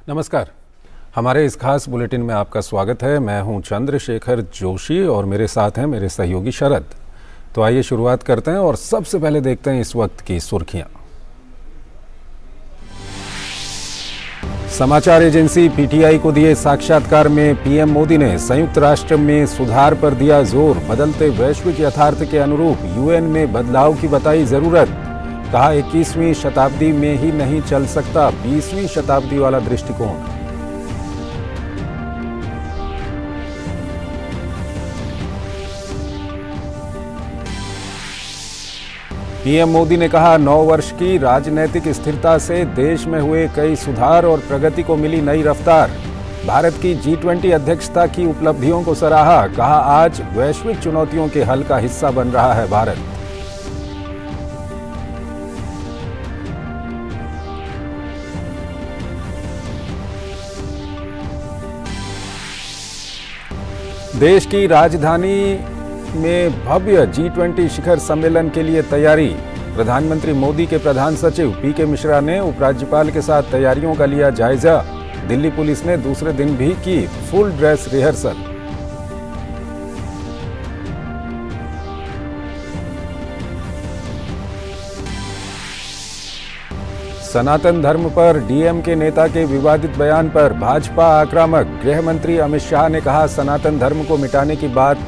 नमस्कार। हमारे इस खास बुलेटिन में आपका स्वागत है। मैं हूं चंद्रशेखर जोशी और मेरे साथ हैं मेरे सहयोगी शरद। तो आइए शुरुआत करते हैं और सबसे पहले देखते हैं इस वक्त की सुर्खियां। समाचार एजेंसी पीटीआई को दिए साक्षात्कार में पीएम मोदी ने संयुक्त राष्ट्र में सुधार पर दिया जोर। बदलते वैश्विक यथार्थ के अनुरूप यूएन में बदलाव की बताई जरूरत। कहा 21वीं शताब्दी में ही नहीं चल सकता 20वीं शताब्दी वाला दृष्टिकोण। पीएम मोदी ने कहा 9 वर्ष की राजनीतिक स्थिरता से देश में हुए कई सुधार और प्रगति को मिली नई रफ्तार। भारत की G20 अध्यक्षता की उपलब्धियों को सराहा। कहा आज वैश्विक चुनौतियों के हल का हिस्सा बन रहा है भारत। देश की राजधानी में भव्य G20 शिखर सम्मेलन के लिए तैयारी। प्रधानमंत्री मोदी के प्रधान सचिव पीके मिश्रा ने उपराज्यपाल के साथ तैयारियों का लिया जायजा। दिल्ली पुलिस ने दूसरे दिन भी की फुल ड्रेस रिहर्सल। सनातन धर्म पर डीएमके नेता के विवादित बयान पर भाजपा आक्रामक। गृह मंत्री अमित शाह ने कहा सनातन धर्म को मिटाने की बात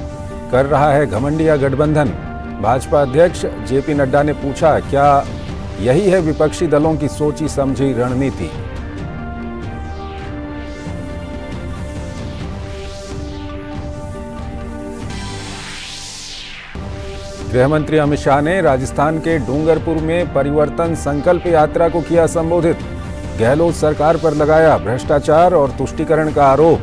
कर रहा है घमंडिया गठबंधन। भाजपा अध्यक्ष जेपी नड्डा ने पूछा क्या यही है विपक्षी दलों की सोची समझी रणनीति। गृहमंत्री अमित शाह ने राजस्थान के डूंगरपुर में परिवर्तन संकल्प यात्रा को किया संबोधित। गहलोत सरकार पर लगाया भ्रष्टाचार और तुष्टीकरण का आरोप।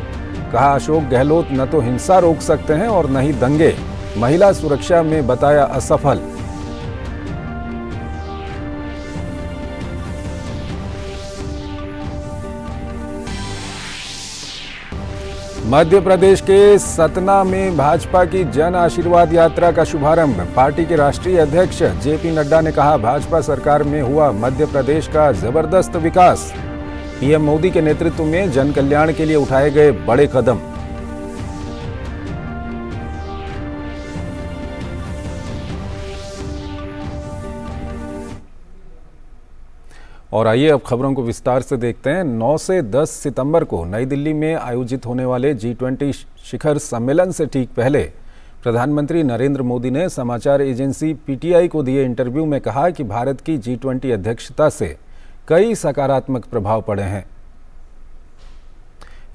कहा अशोक गहलोत न तो हिंसा रोक सकते हैं और न ही दंगे। महिला सुरक्षा में बताया असफल। मध्य प्रदेश के सतना में भाजपा की जन आशीर्वाद यात्रा का शुभारंभ। पार्टी के राष्ट्रीय अध्यक्ष जेपी नड्डा ने कहा भाजपा सरकार में हुआ मध्य प्रदेश का जबरदस्त विकास। पीएम मोदी के नेतृत्व में जन कल्याण के लिए उठाए गए बड़े कदम। और आइए अब खबरों को विस्तार से देखते हैं। 9 से 10 सितंबर को नई दिल्ली में आयोजित होने वाले G20 शिखर सम्मेलन से ठीक पहले प्रधानमंत्री नरेंद्र मोदी ने समाचार एजेंसी पीटीआई को दिए इंटरव्यू में कहा कि भारत की G20 अध्यक्षता से कई सकारात्मक प्रभाव पड़े हैं।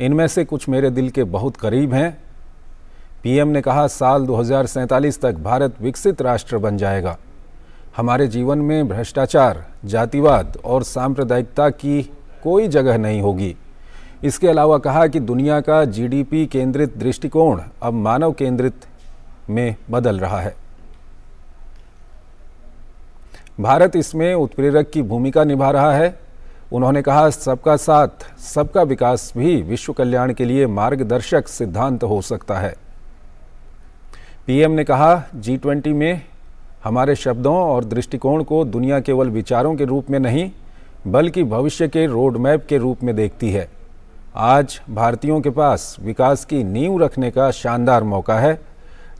इनमें से कुछ मेरे दिल के बहुत करीब हैं। पीएम ने कहा साल 2047 तक भारत विकसित राष्ट्र बन जाएगा। हमारे जीवन में भ्रष्टाचार, जातिवाद और सांप्रदायिकता की कोई जगह नहीं होगी। इसके अलावा कहा कि दुनिया का जीडीपी केंद्रित दृष्टिकोण अब मानव केंद्रित में बदल रहा है। भारत इसमें उत्प्रेरक की भूमिका निभा रहा है। उन्होंने कहा सबका साथ सबका विकास भी विश्व कल्याण के लिए मार्गदर्शक सिद्धांत हो सकता है। पीएम ने कहा G20 में हमारे शब्दों और दृष्टिकोण को दुनिया केवल विचारों के रूप में नहीं बल्कि भविष्य के रोड मैप के रूप में देखती है। आज भारतीयों के पास विकास की नींव रखने का शानदार मौका है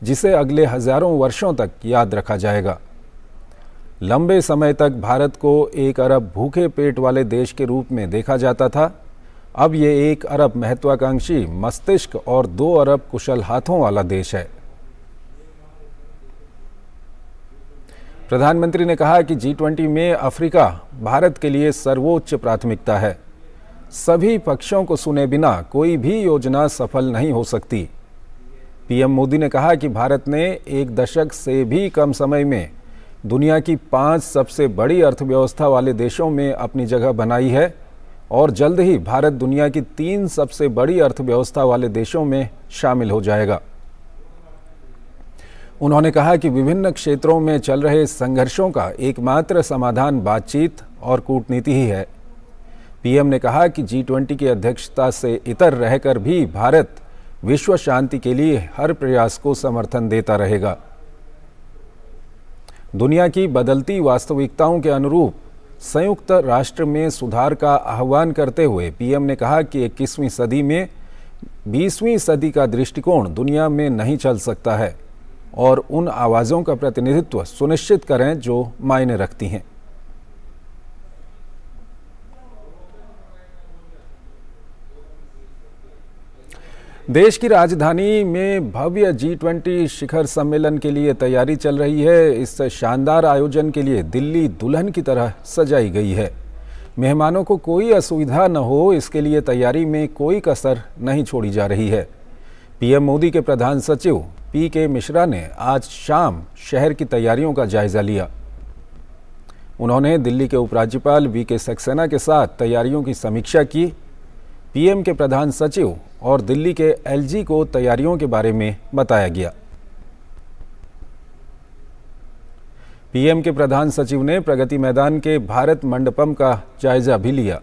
जिसे अगले हजारों वर्षों तक याद रखा जाएगा। लंबे समय तक भारत को 1 अरब भूखे पेट वाले देश के रूप में देखा जाता था। अब ये 1 अरब महत्वाकांक्षी मस्तिष्क और 2 अरब कुशल हाथों वाला देश है। प्रधानमंत्री ने कहा कि G20 में अफ्रीका भारत के लिए सर्वोच्च प्राथमिकता है। सभी पक्षों को सुने बिना कोई भी योजना सफल नहीं हो सकती। पीएम मोदी ने कहा कि भारत ने 1 दशक से भी कम समय में दुनिया की 5 सबसे बड़ी अर्थव्यवस्था वाले देशों में अपनी जगह बनाई है और जल्द ही भारत दुनिया की 3 सबसे बड़ी अर्थव्यवस्था वाले देशों में शामिल हो जाएगा। उन्होंने कहा कि विभिन्न क्षेत्रों में चल रहे संघर्षों का एकमात्र समाधान बातचीत और कूटनीति ही है। पीएम ने कहा कि G20 की अध्यक्षता से इतर रहकर भी भारत विश्व शांति के लिए हर प्रयास को समर्थन देता रहेगा। दुनिया की बदलती वास्तविकताओं के अनुरूप संयुक्त राष्ट्र में सुधार का आह्वान करते हुए पीएम ने कहा कि 21वीं सदी में 20वीं सदी का दृष्टिकोण दुनिया में नहीं चल सकता है और उन आवाज़ों का प्रतिनिधित्व सुनिश्चित करें जो मायने रखती हैं। देश की राजधानी में भव्य G20 शिखर सम्मेलन के लिए तैयारी चल रही है। इस शानदार आयोजन के लिए दिल्ली दुल्हन की तरह सजाई गई है। मेहमानों को कोई असुविधा न हो, इसके लिए तैयारी में कोई कसर नहीं छोड़ी जा रही है। पीएम मोदी के प्रधान सचिव PK मिश्रा ने आज शाम शहर की तैयारियों का जायजा लिया। उन्होंने दिल्ली के उपराज्यपाल VK सक्सेना के साथ तैयारियों की समीक्षा की। पीएम के प्रधान सचिव और दिल्ली के LG को तैयारियों के बारे में बताया गया। पीएम के प्रधान सचिव ने प्रगति मैदान के भारत मंडपम का जायजा भी लिया।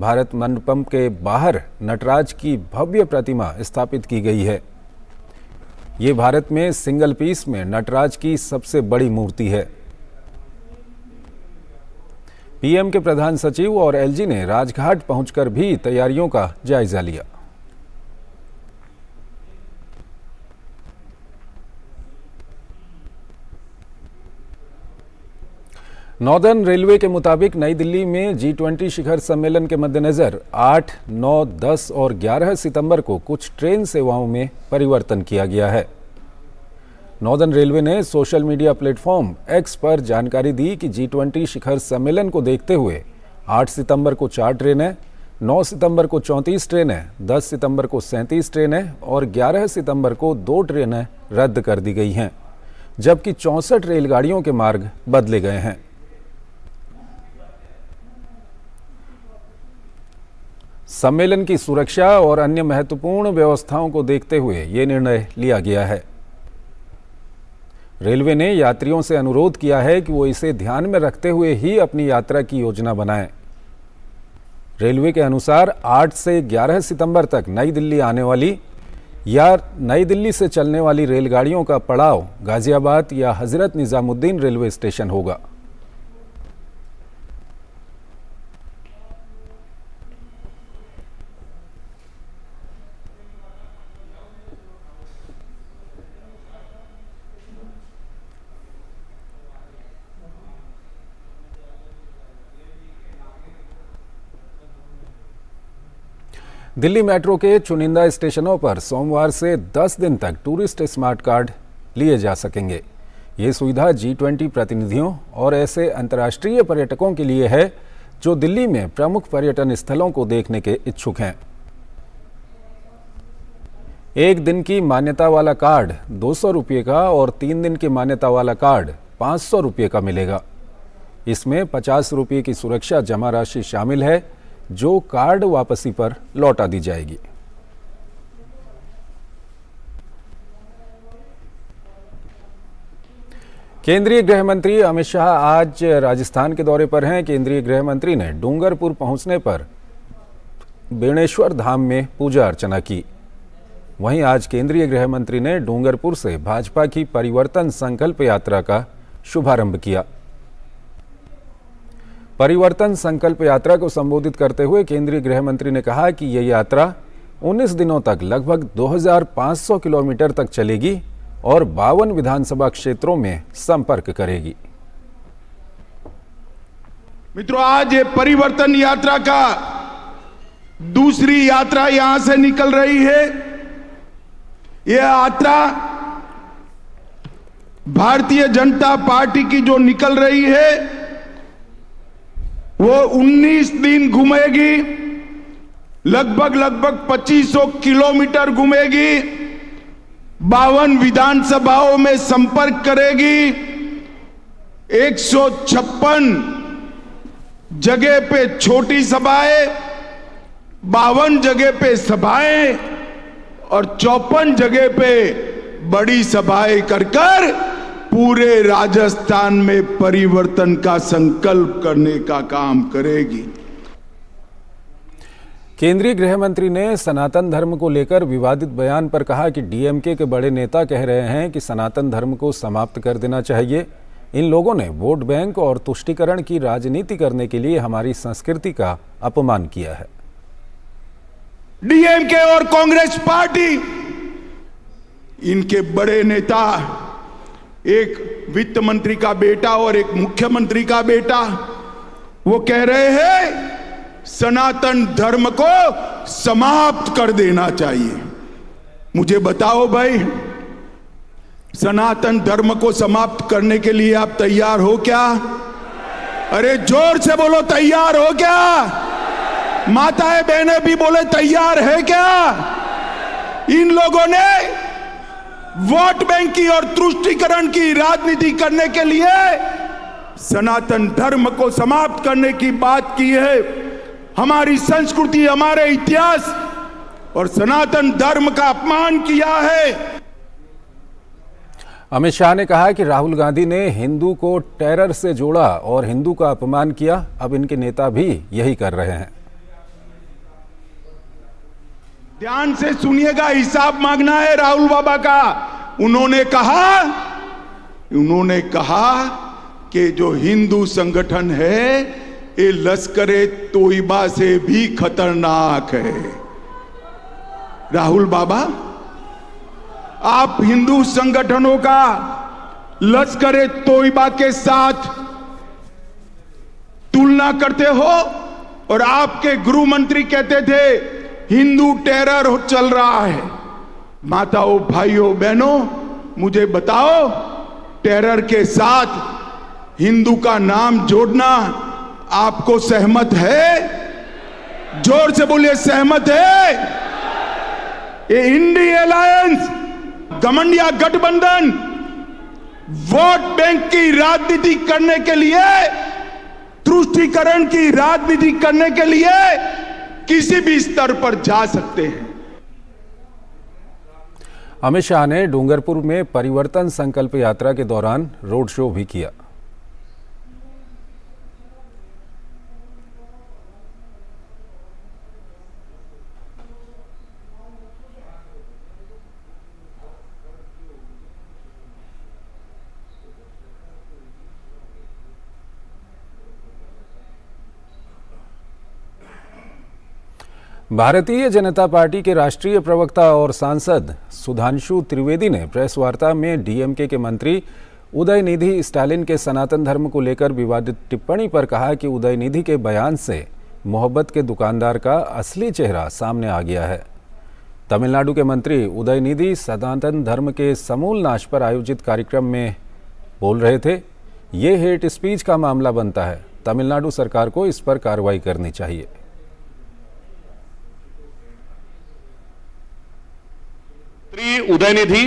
भारत मंडपम के बाहर नटराज की भव्य प्रतिमा स्थापित की गई है। ये भारत में सिंगल पीस में नटराज की सबसे बड़ी मूर्ति है। पीएम के प्रधान सचिव और LG ने राजघाट पहुंचकर भी तैयारियों का जायजा लिया। नॉर्दर्न रेलवे के मुताबिक नई दिल्ली में G20 शिखर सम्मेलन के मद्देनजर 8, 9, 10 और 11 सितंबर को कुछ ट्रेन सेवाओं में परिवर्तन किया गया है। नॉर्दर्न रेलवे ने सोशल मीडिया प्लेटफॉर्म X पर जानकारी दी कि G20 शिखर सम्मेलन को देखते हुए 8 सितंबर को 4 ट्रेनें, 9 सितंबर को 34 ट्रेनें, 10 सितंबर को 37 ट्रेनें और 11 सितंबर को 2 ट्रेनें रद्द कर दी गई हैं, जबकि 64 रेलगाड़ियों के मार्ग बदले गए हैं। सम्मेलन की सुरक्षा और अन्य महत्वपूर्ण व्यवस्थाओं को देखते हुए ये निर्णय लिया गया है। रेलवे ने यात्रियों से अनुरोध किया है कि वो इसे ध्यान में रखते हुए ही अपनी यात्रा की योजना बनाएं। रेलवे के अनुसार 8 से 11 सितंबर तक नई दिल्ली आने वाली या नई दिल्ली से चलने वाली रेलगाड़ियों का पड़ाव गाजियाबाद या हजरत निजामुद्दीन रेलवे स्टेशन होगा। दिल्ली मेट्रो के चुनिंदा स्टेशनों पर सोमवार से 10 दिन तक टूरिस्ट स्मार्ट कार्ड लिए जा सकेंगे। ये सुविधा G20 प्रतिनिधियों और ऐसे अंतर्राष्ट्रीय पर्यटकों के लिए है जो दिल्ली में प्रमुख पर्यटन स्थलों को देखने के इच्छुक हैं। 1 दिन की मान्यता वाला कार्ड 200 रुपये का और 3 दिन की मान्यता वाला कार्ड 500 रुपये का मिलेगा। इसमें 50 रुपये की सुरक्षा जमा राशि शामिल है जो कार्ड वापसी पर लौटा दी जाएगी। केंद्रीय गृह मंत्री अमित शाह आज राजस्थान के दौरे पर हैं। केंद्रीय गृह मंत्री ने डूंगरपुर पहुंचने पर बेणेश्वर धाम में पूजा अर्चना की। वहीं आज केंद्रीय गृह मंत्री ने डूंगरपुर से भाजपा की परिवर्तन संकल्प यात्रा का शुभारंभ किया। परिवर्तन संकल्प यात्रा को संबोधित करते हुए केंद्रीय गृह मंत्री ने कहा कि यह यात्रा 19 दिनों तक लगभग 2500 किलोमीटर तक चलेगी और 52 विधानसभा क्षेत्रों में संपर्क करेगी। मित्रों, आज ये परिवर्तन यात्रा का दूसरी यात्रा यहां से निकल रही है। यह यात्रा भारतीय जनता पार्टी की जो निकल रही है वो 19 दिन घूमेगी, लगभग 2500 किलोमीटर घूमेगी, 52 विधानसभाओं में संपर्क करेगी, 156 जगह पे छोटी सभाएं, 52 जगह पे सभाएं और 54 जगह पे बड़ी सभाएं कर पूरे राजस्थान में परिवर्तन का संकल्प करने का काम करेगी। केंद्रीय गृह मंत्री ने सनातन धर्म को लेकर विवादित बयान पर कहा कि डीएमके के बड़े नेता कह रहे हैं कि सनातन धर्म को समाप्त कर देना चाहिए। इन लोगों ने वोट बैंक और तुष्टीकरण की राजनीति करने के लिए हमारी संस्कृति का अपमान किया है। डीएमके और कांग्रेस पार्टी, इनके बड़े नेता, एक वित्त मंत्री का बेटा और एक मुख्यमंत्री का बेटा, वो कह रहे हैं सनातन धर्म को समाप्त कर देना चाहिए। मुझे बताओ भाई, सनातन धर्म को समाप्त करने के लिए आप तैयार हो क्या? अरे जोर से बोलो, तैयार हो क्या? माताएं बहनें भी बोले तैयार है क्या? इन लोगों ने वोट बैंक की और तुष्टीकरण की राजनीति करने के लिए सनातन धर्म को समाप्त करने की बात की है। हमारी संस्कृति, हमारे इतिहास और सनातन धर्म का अपमान किया है। अमित शाह ने कहा कि राहुल गांधी ने हिंदू को टेरर से जोड़ा और हिंदू का अपमान किया। अब इनके नेता भी यही कर रहे हैं। ध्यान से सुनिएगा, हिसाब मांगना है राहुल बाबा का। उन्होंने कहा कि जो हिंदू संगठन है ये लश्कर-ए तोयबा से भी खतरनाक है। राहुल बाबा, आप हिंदू संगठनों का लश्कर-ए तोयबा के साथ तुलना करते हो और आपके गृह मंत्री कहते थे हिंदू टेरर चल रहा है। माताओं, भाइयों, बहनों, मुझे बताओ, टेरर के साथ हिंदू का नाम जोड़ना आपको सहमत है? जोर से बोलिए, सहमत है? ये इंडी अलायंस, गठबंधन गठबंधन वोट बैंक की राजनीति करने के लिए, तुष्टीकरण की राजनीति करने के लिए किसी भी स्तर पर जा सकते हैं। अमित शाह ने डूंगरपुर में परिवर्तन संकल्प यात्रा के दौरान रोड शो भी किया। भारतीय जनता पार्टी के राष्ट्रीय प्रवक्ता और सांसद सुधांशु त्रिवेदी ने प्रेस वार्ता में डीएमके के मंत्री उदयनिधि स्टालिन के सनातन धर्म को लेकर विवादित टिप्पणी पर कहा कि उदयनिधि के बयान से मोहब्बत के दुकानदार का असली चेहरा सामने आ गया है। तमिलनाडु के मंत्री उदयनिधि सनातन धर्म के समूल नाश पर आयोजित कार्यक्रम में बोल रहे थे। ये हेट स्पीच का मामला बनता है। तमिलनाडु सरकार को इस पर कार्रवाई करनी चाहिए। उदयनिधि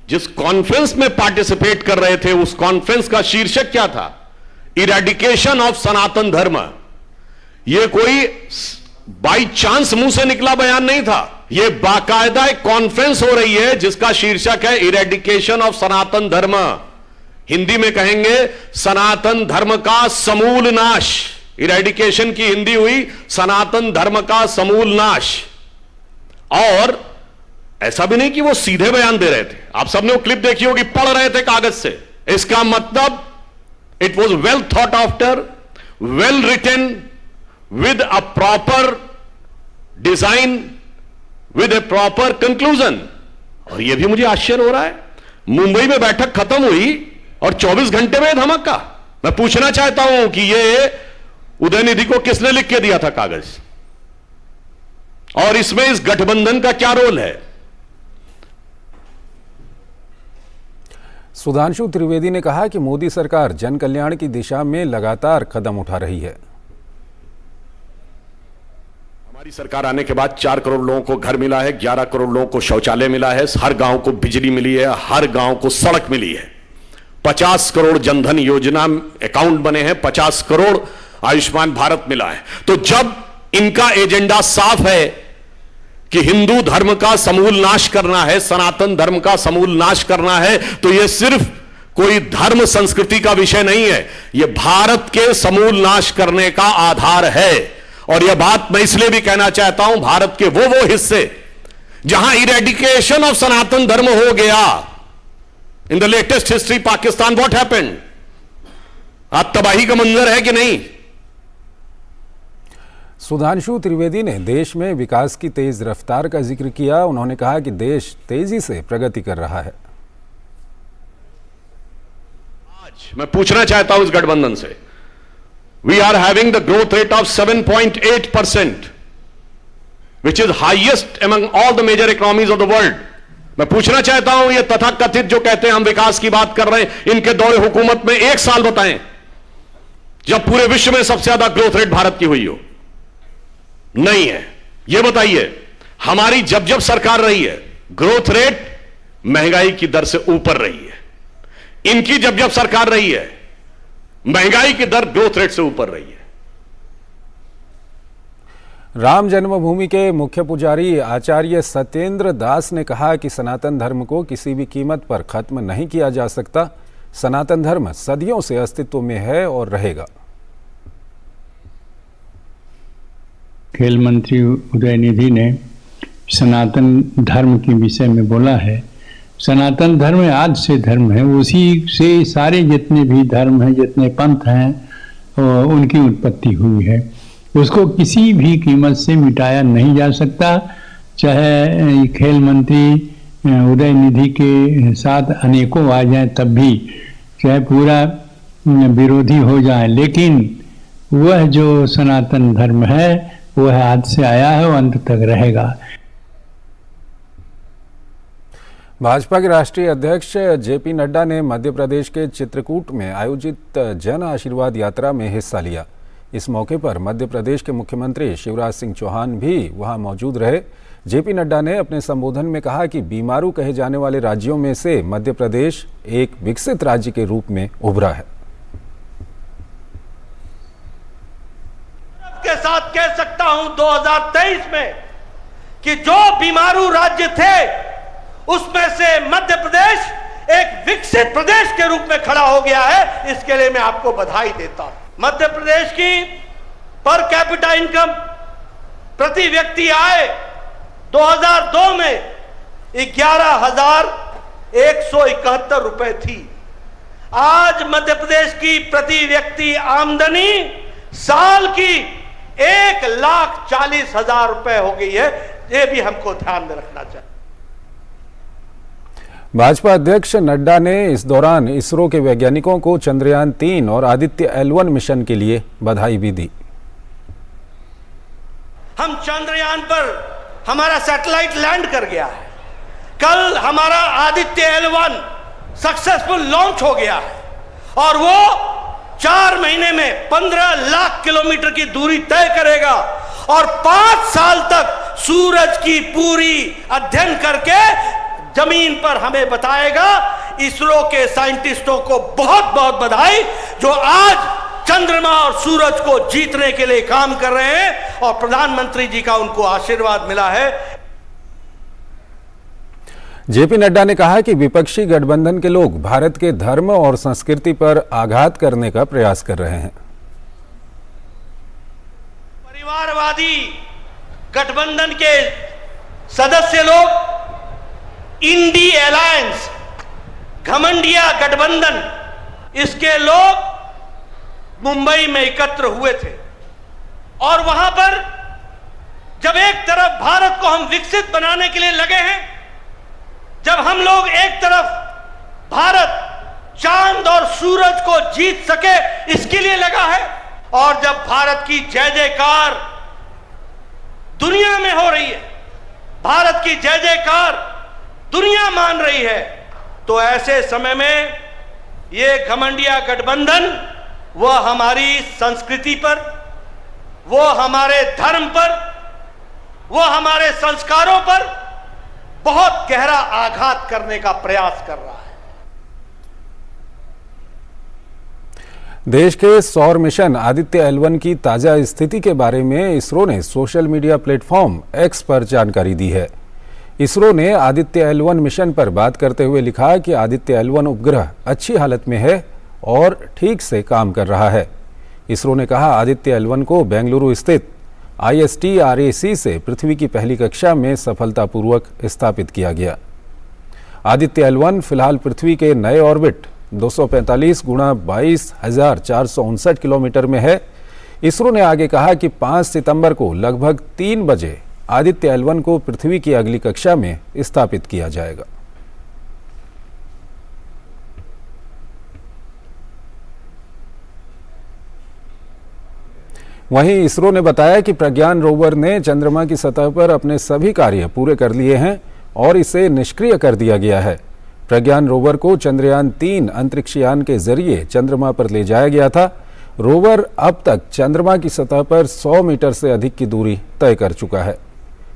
जिस कॉन्फ्रेंस में पार्टिसिपेट कर रहे थे, उस कॉन्फ्रेंस का शीर्षक क्या था? इरेडिकेशन ऑफ सनातन धर्म। यह कोई बाई चांस मुंह से निकला बयान नहीं था। यह बाकायदा एक कॉन्फ्रेंस हो रही है जिसका शीर्षक है इरेडिकेशन ऑफ सनातन धर्म। हिंदी में कहेंगे सनातन धर्म का समूल नाश। इरेडिकेशन की हिंदी हुई सनातन धर्म का समूल नाश। और ऐसा भी नहीं कि वो सीधे बयान दे रहे थे। आप सबने वो क्लिप देखी होगी, पढ़ रहे थे कागज से। इसका मतलब it was well thought after, well written, with a proper design, with a proper conclusion. और यह भी मुझे आश्चर्य हो रहा है, मुंबई में बैठक खत्म हुई और 24 घंटे में धमाका। मैं पूछना चाहता हूं कि यह उदयनिधि को किसने लिख के दिया था कागज, और इसमें इस गठबंधन का क्या रोल है? सुधांशु त्रिवेदी ने कहा कि मोदी सरकार जन कल्याण की दिशा में लगातार कदम उठा रही है। हमारी सरकार आने के बाद 4 करोड़ लोगों को घर मिला है, 11 करोड़ लोगों को शौचालय मिला है, हर गांव को बिजली मिली है, हर गांव को सड़क मिली है, 50 करोड़ जनधन योजना अकाउंट बने हैं, 50 करोड़ आयुष्मान भारत मिला है। तो जब इनका एजेंडा साफ है कि हिंदू धर्म का समूल नाश करना है, सनातन धर्म का समूल नाश करना है, तो यह सिर्फ कोई धर्म संस्कृति का विषय नहीं है, यह भारत के समूल नाश करने का आधार है। और यह बात मैं इसलिए भी कहना चाहता हूं, भारत के वो हिस्से जहां इरेडिकेशन ऑफ सनातन धर्म हो गया, in the latest history Pakistan what happened? आज तबाही का मंजर है कि नहीं? सुधांशु त्रिवेदी ने देश में विकास की तेज रफ्तार का जिक्र किया। उन्होंने कहा कि देश तेजी से प्रगति कर रहा है। आज मैं पूछना चाहता हूं इस गठबंधन से, we are having the growth rate of 7.8%, which is highest among all the major economies of the world. मैं पूछना चाहता हूं ये तथाकथित जो कहते हैं हम विकास की बात कर रहे हैं, इनके दौरे हुकूमत में एक साल बताएं जब पूरे विश्व में सबसे ज्यादा ग्रोथ रेट भारत की हुई हो। नहीं है। यह बताइए हमारी जब जब सरकार रही है ग्रोथ रेट महंगाई की दर से ऊपर रही है। इनकी जब जब सरकार रही है महंगाई की दर ग्रोथ रेट से ऊपर रही है। राम जन्मभूमि के मुख्य पुजारी आचार्य सत्येंद्र दास ने कहा कि सनातन धर्म को किसी भी कीमत पर खत्म नहीं किया जा सकता। सनातन धर्म सदियों से अस्तित्व में है और रहेगा। खेल मंत्री उदयनिधि ने सनातन धर्म के विषय में बोला है। सनातन धर्म आज से धर्म है, उसी से सारे जितने भी धर्म हैं, जितने पंथ हैं, उनकी उत्पत्ति हुई है। उसको किसी भी कीमत से मिटाया नहीं जा सकता। चाहे खेल मंत्री उदयनिधि के साथ अनेकों आ जाएं तब भी, चाहे पूरा विरोधी हो जाए, लेकिन वह जो सनातन धर्म है वह आज से आया है और अंत तक रहेगा। भाजपा के राष्ट्रीय अध्यक्ष जेपी नड्डा ने मध्य प्रदेश के चित्रकूट में आयोजित जन आशीर्वाद यात्रा में हिस्सा लिया। इस मौके पर मध्य प्रदेश के मुख्यमंत्री शिवराज सिंह चौहान भी वहां मौजूद रहे। जेपी नड्डा ने अपने संबोधन में कहा कि बीमारू कहे जाने वाले राज्यों में से मध्य प्रदेश एक विकसित राज्य के रूप में उभरा है। के साथ कह सकता हूं 2023 में कि जो बीमारू राज्य थे उसमें से मध्य प्रदेश एक विकसित प्रदेश के रूप में खड़ा हो गया है। इसके लिए मैं आपको बधाई देता हूं। मध्य प्रदेश की पर कैपिटा इनकम, प्रति व्यक्ति आय 2002 में 11,171 रुपए थी। आज मध्य प्रदेश की प्रति व्यक्ति आमदनी साल की 1,40,000 रुपए हो गई है। ये भी हमको ध्यान में रखना चाहिए। भाजपा अध्यक्ष नड्डा ने इस दौरान इसरो के वैज्ञानिकों को चंद्रयान 3 और आदित्य L1 मिशन के लिए बधाई भी दी। हम चंद्रयान पर हमारा सैटेलाइट लैंड कर गया है। कल हमारा आदित्य L1 सक्सेसफुल लॉन्च हो गया है और वो 4 महीने में 15 लाख किलोमीटर की दूरी तय करेगा और 5 साल तक सूरज की पूरी अध्ययन करके जमीन पर हमें बताएगा। इसरो के साइंटिस्टों को बहुत बहुत बधाई जो आज चंद्रमा और सूरज को जीतने के लिए काम कर रहे हैं और प्रधानमंत्री जी का उनको आशीर्वाद मिला है। जेपी नड्डा ने कहा कि विपक्षी गठबंधन के लोग भारत के धर्म और संस्कृति पर आघात करने का प्रयास कर रहे हैं। परिवारवादी गठबंधन के सदस्य लोग, इंडी अलायंस, घमंडिया गठबंधन, इसके लोग मुंबई में एकत्र हुए थे और वहां पर जब एक तरफ भारत को हम विकसित बनाने के लिए लगे हैं, जब हम लोग एक तरफ भारत चांद और सूरज को जीत सके इसके लिए लगा है और जब भारत की जय जयकार दुनिया में हो रही है, भारत की जय जयकार दुनिया मान रही है, तो ऐसे समय में ये घमंडिया गठबंधन वह हमारी संस्कृति पर, वो हमारे धर्म पर, वो हमारे संस्कारों पर बहुत गहरा आघात करने का प्रयास कर रहा है। देश के सौर मिशन आदित्य L1 की ताजा स्थिति के बारे में इसरो ने सोशल मीडिया प्लेटफॉर्म X पर जानकारी दी है। इसरो ने आदित्य L1 मिशन पर बात करते हुए लिखा कि आदित्य L1 उपग्रह अच्छी हालत में है और ठीक से काम कर रहा है। इसरो ने कहा आदित्य L1 को बेंगलुरु स्थित IST-RAC से पृथ्वी की पहली कक्षा में सफलतापूर्वक स्थापित किया गया। आदित्य L1 फिलहाल पृथ्वी के नए ऑर्बिट 245 गुणा 22,459 किलोमीटर में है। इसरो ने आगे कहा कि 5 सितंबर को लगभग 3 बजे आदित्य L1 को पृथ्वी की अगली कक्षा में स्थापित किया जाएगा। वहीं इसरो ने बताया कि प्रज्ञान रोवर ने चंद्रमा की सतह पर अपने सभी कार्य पूरे कर लिए हैं और इसे निष्क्रिय कर दिया गया है। प्रज्ञान रोवर को चंद्रयान 3 अंतरिक्ष यान के जरिए चंद्रमा पर ले जाया गया था। रोवर अब तक चंद्रमा की सतह पर 100 मीटर से अधिक की दूरी तय कर चुका है।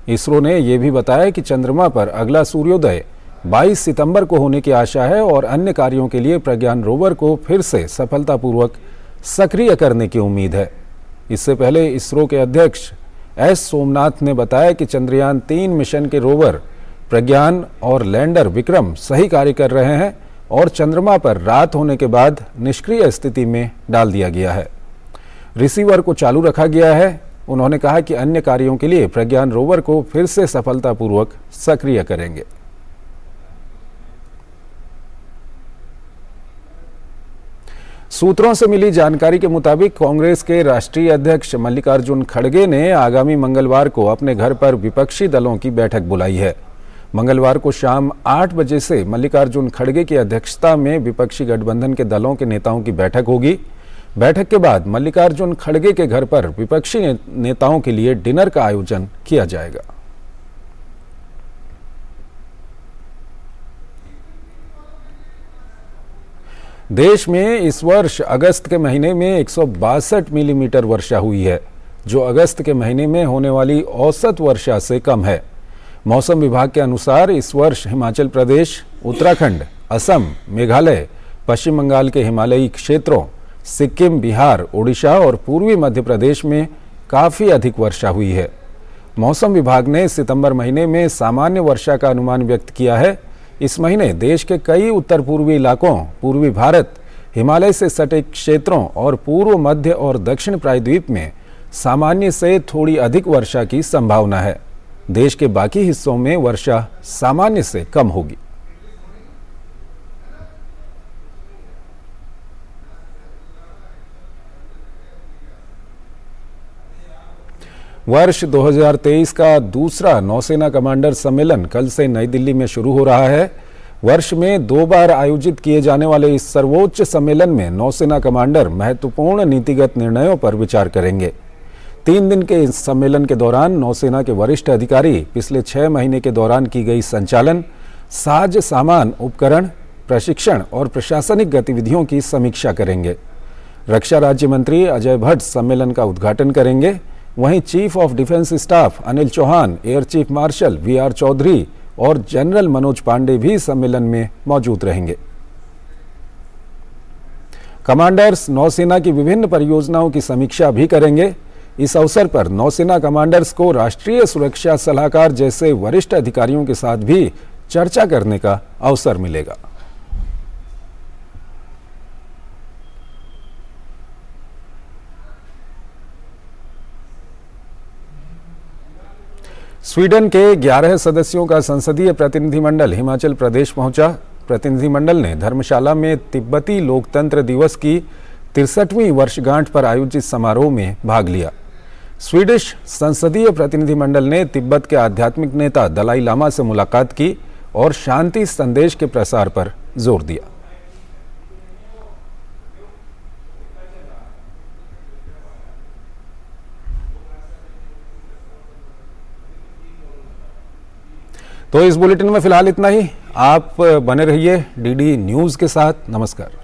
इसरो ने यह भी बताया कि चंद्रमा पर अगला सूर्योदय 22 सितंबर को होने की आशा है और अन्य कार्यों के लिए प्रज्ञान रोवर को फिर से सफलतापूर्वक सक्रिय करने की उम्मीद है। इससे पहले इसरो के अध्यक्ष एस सोमनाथ ने बताया कि चंद्रयान 3 मिशन के रोवर प्रज्ञान और लैंडर विक्रम सही कार्य कर रहे हैं और चंद्रमा पर रात होने के बाद निष्क्रिय स्थिति में डाल दिया गया है। रिसीवर को चालू रखा गया है। उन्होंने कहा कि अन्य कार्यों के लिए प्रज्ञान रोवर को फिर से सफलतापूर्वक सक्रिय करेंगे। सूत्रों से मिली जानकारी के मुताबिक कांग्रेस के राष्ट्रीय अध्यक्ष मल्लिकार्जुन खड़गे ने आगामी मंगलवार को अपने घर पर विपक्षी दलों की बैठक बुलाई है। मंगलवार को शाम 8 बजे से मल्लिकार्जुन खड़गे की अध्यक्षता में विपक्षी गठबंधन के दलों के नेताओं की बैठक होगी। बैठक के बाद मल्लिकार्जुन खड़गे के घर पर विपक्षी नेताओं के लिए डिनर का आयोजन किया जाएगा। देश में इस वर्ष अगस्त के महीने में 162 मिलीमीटर वर्षा हुई है, जो अगस्त के महीने में होने वाली औसत वर्षा से कम है। मौसम विभाग के अनुसार इस वर्ष हिमाचल प्रदेश, उत्तराखंड, असम, मेघालय, पश्चिम बंगाल के हिमालयी क्षेत्रों, सिक्किम, बिहार, ओडिशा और पूर्वी मध्य प्रदेश में काफ़ी अधिक वर्षा हुई है। मौसम विभाग ने सितंबर महीने में सामान्य वर्षा का अनुमान व्यक्त किया है। इस महीने देश के कई उत्तर पूर्वी इलाकों, पूर्वी भारत, हिमालय से सटे क्षेत्रों और पूर्व मध्य और दक्षिण प्रायद्वीप में सामान्य से थोड़ी अधिक वर्षा की संभावना है। देश के बाकी हिस्सों में वर्षा सामान्य से कम होगी। वर्ष 2023 का दूसरा नौसेना कमांडर सम्मेलन कल से नई दिल्ली में शुरू हो रहा है। वर्ष में 2 बार आयोजित किए जाने वाले इस सर्वोच्च सम्मेलन में नौसेना कमांडर महत्वपूर्ण नीतिगत निर्णयों पर विचार करेंगे। 3 दिन के इस सम्मेलन के दौरान नौसेना के वरिष्ठ अधिकारी पिछले 6 महीने के दौरान की गई संचालन, साज सामान, उपकरण, प्रशिक्षण और प्रशासनिक गतिविधियों की समीक्षा करेंगे। रक्षा राज्य मंत्री अजय भट्ट सम्मेलन का उद्घाटन करेंगे। वहीं chief of defence staff Anil Chauhan, air chief marshal VR Chaudhary और जनरल मनोज पांडे भी सम्मेलन में मौजूद रहेंगे। कमांडर्स नौसेना की विभिन्न परियोजनाओं की समीक्षा भी करेंगे। इस अवसर पर नौसेना कमांडर्स को राष्ट्रीय सुरक्षा सलाहकार जैसे वरिष्ठ अधिकारियों के साथ भी चर्चा करने का अवसर मिलेगा। स्वीडन के 11 सदस्यों का संसदीय प्रतिनिधिमंडल हिमाचल प्रदेश पहुंचा। प्रतिनिधिमंडल ने धर्मशाला में तिब्बती लोकतंत्र दिवस की 63वीं वर्षगांठ पर आयोजित समारोह में भाग लिया। स्वीडिश संसदीय प्रतिनिधिमंडल ने तिब्बत के आध्यात्मिक नेता दलाई लामा से मुलाकात की और शांति संदेश के प्रसार पर जोर दिया। तो इस बुलेटिन में फिलहाल इतना ही। आप बने रहिए DD न्यूज़ के साथ। नमस्कार।